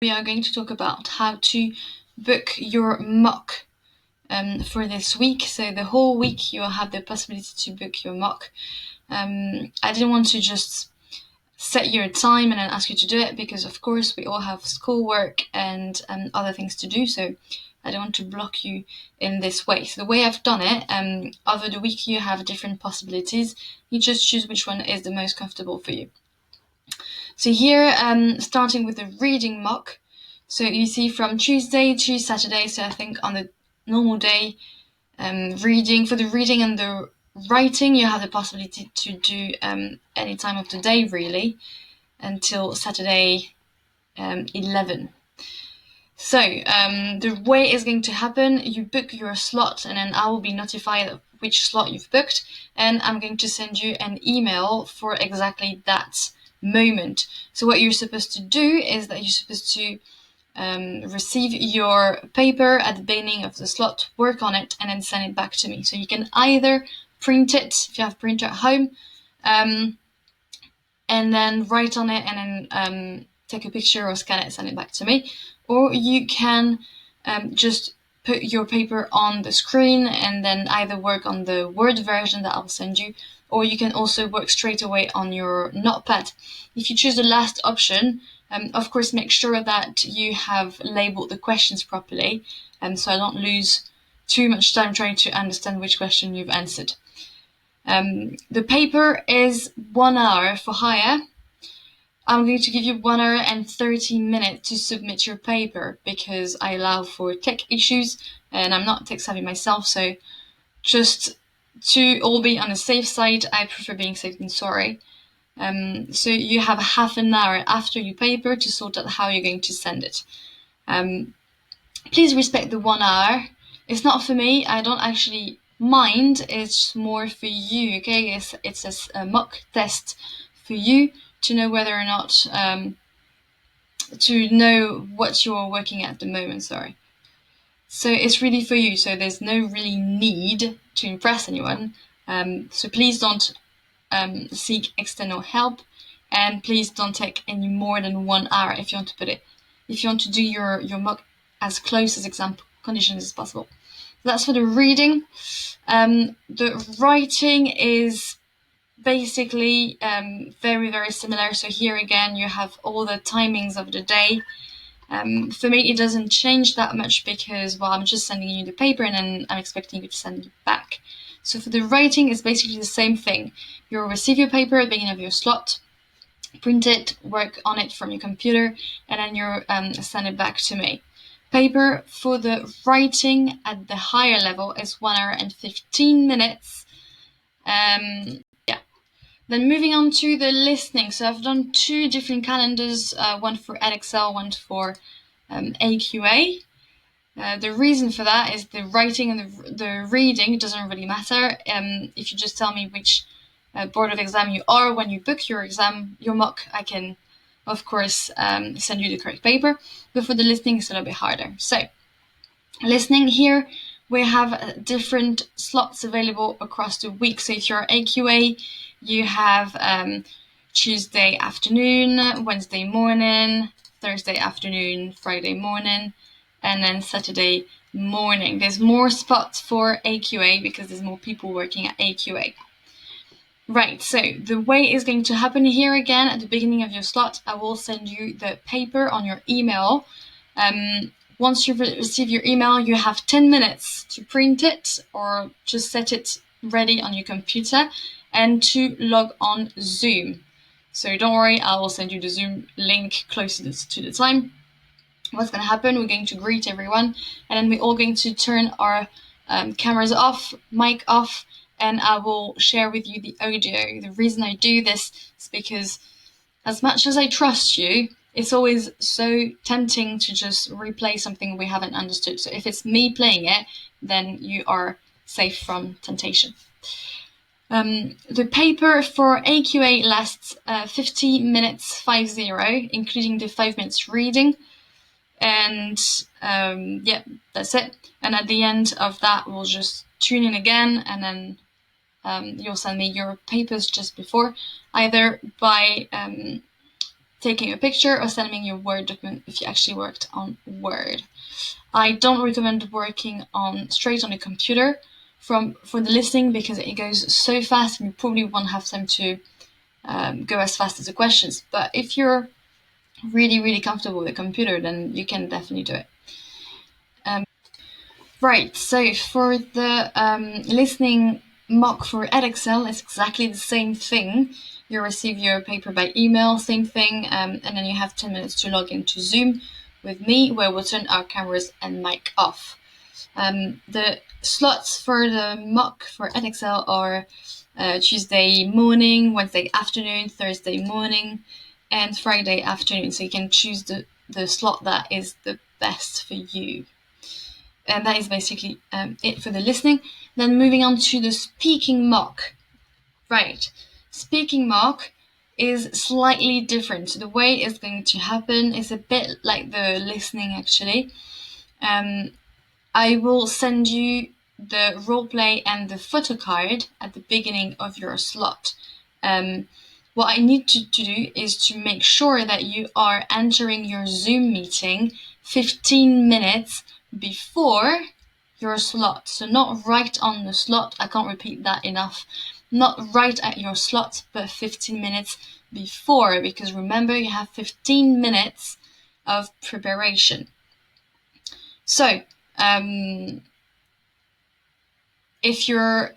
We are going to talk about how to book your mock for this week. So the whole week you will have the possibility to book your mock. I didn't want to just set your time and then ask you to do it because of course we all have schoolwork and other things to do, so I don't want to block you in this way. So the way I've done it, over the week you have different possibilities. You just choose which one is the most comfortable for you. So here, starting with the reading mock, so you see from Tuesday to Saturday, so I think on the normal day, reading, for the reading and the writing, you have the possibility to do any time of the day, really, until Saturday 11. So the way it's going to happen, you book your slot, and then I will be notified of which slot you've booked, and I'm going to send you an email for exactly that moment. So what you're supposed to do is that you're supposed to receive your paper at the beginning of the slot, work on it, and then send it back to me. So you can either print it if you have a printer at home, and then write on it, and then take a picture or scan it, send it back to me. Or you can just put your paper on the screen and then either work on the Word version that I'll send you, or you can also work straight away on your notepad. If you choose the last option, of course, make sure that you have labeled the questions properly, so I don't lose too much time trying to understand which question you've answered. The paper is 1 hour for hire. I'm going to give you 1 hour and 30 minutes to submit your paper because I allow for tech issues and I'm not tech savvy myself, so just to all be on the safe side, I prefer being safe than sorry. So you have half an hour after your paper to sort out how you're going to send it. Please respect the 1 hour. It's not for me. I don't actually mind. It's more for you, okay? It's a mock test for you to know whether or not, to know what you're working at the moment, sorry. So it's really for you, so there's no really need to impress anyone. So please don't seek external help, and please don't take any more than 1 hour if you want to do your mock as close as exam conditions as possible. So that's for the reading. The writing is basically very, very similar. So here again, you have all the timings of the day. For me, it doesn't change that much because, well, I'm just sending you the paper and then I'm expecting you to send it back. So for the writing, it's basically the same thing. You'll receive your paper at the beginning of your slot, print it, work on it from your computer, and then you send it back to me. Paper for the writing at the higher level is 1 hour and 15 minutes. Then moving on to the listening. So I've done 2 different calendars, one for Edexcel, one for AQA. The reason for that is the writing and the reading doesn't really matter. If you just tell me which board of exam you are when you book your exam, your mock, I can, of course, send you the correct paper. But for the listening, it's a little bit harder. So listening here, we have different slots available across the week. So if you're AQA, you have Tuesday afternoon, Wednesday morning, Thursday afternoon, Friday morning, and then Saturday morning. There's more spots for AQA because there's more people working at AQA. Right, so the way it's going to happen here again, at the beginning of your slot, I will send you the paper on your email. Once you receive your email, you have 10 minutes to print it or just set it ready on your computer and to log on Zoom. So don't worry, I will send you the Zoom link closer to the time. What's going to happen, we're going to greet everyone, and then we're all going to turn our cameras off, mic off, and I will share with you the audio. The reason I do this is because as much as I trust you, it's always so tempting to just replay something we haven't understood. So if it's me playing it, then you are safe from temptation. The paper for AQA lasts 50 minutes, 50, including the 5 minutes reading. And yeah, that's it. And at the end of that, we'll just tune in again, and then you'll send me your papers just before, either by taking a picture or sending your Word document if you actually worked on Word. I don't recommend working straight on a computer for the listening because it goes so fast and you probably won't have time to go as fast as the questions. But if you're really comfortable with a computer, then you can definitely do it. Right, so for the listening mock for Edexcel, it's exactly the same thing. You receive your paper by email, same thing, and then you have 10 minutes to log into Zoom with me, where we'll turn our cameras and mic off. The slots for the mock for Edexcel are Tuesday morning, Wednesday afternoon, Thursday morning, and Friday afternoon. So you can choose the slot that is the best for you. And that is basically it for the listening. Then moving on to the speaking mock. Right, speaking mock is slightly different. So the way it's going to happen is a bit like the listening actually. I will send you the roleplay and the photo card at the beginning of your slot. What I need to do is to make sure that you are entering your Zoom meeting 15 minutes before your slot. So not right on the slot, I can't repeat that enough. Not right at your slot, but 15 minutes before, because remember you have 15 minutes of preparation. So, if your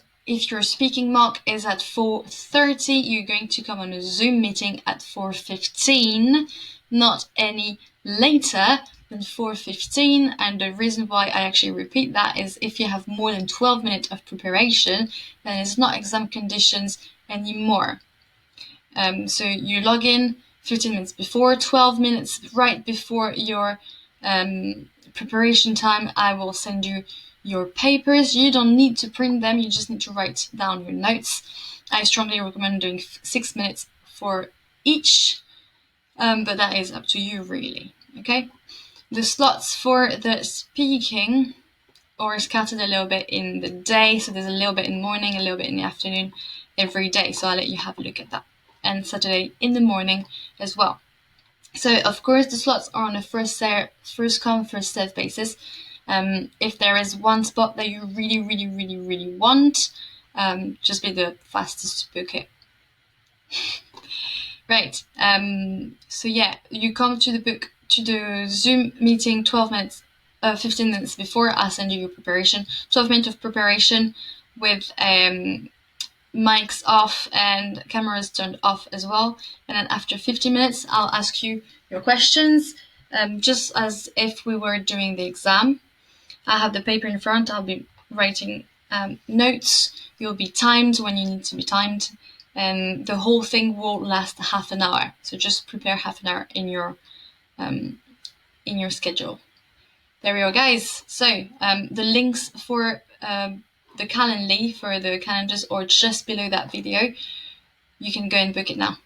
speaking mock is at 4:30, you're going to come on a Zoom meeting at 4:15, not any later than 4:15. And the reason why I actually repeat that is if you have more than 12 minutes of preparation, then it's not exam conditions anymore. So you log in 15 minutes before, 12 minutes right before your preparation time. I will send you your papers. You don't need to print them, you just need to write down your notes. I strongly recommend doing 6 minutes for each, but that is up to you really, okay? The slots for the speaking are scattered a little bit in the day, so there's a little bit in the morning, a little bit in the afternoon every day, so I'll let you have a look at that. And Saturday in the morning as well. So of course the slots are on a first come, first served basis. If there is one spot that you really want, just be the fastest to book it. Right. So yeah, you come to the Zoom meeting 15 minutes before. I'll send you your preparation. 12 minutes of preparation with mics off and cameras turned off as well. And then after 50 minutes, I'll ask you your questions, just as if we were doing the exam. I have the paper in front. I'll be writing notes. You'll be timed when you need to be timed. And the whole thing will last half an hour. So just prepare half an hour in your schedule. There we go, guys. So the links for the Calendly for the calendars are just below that video. You can go and book it now.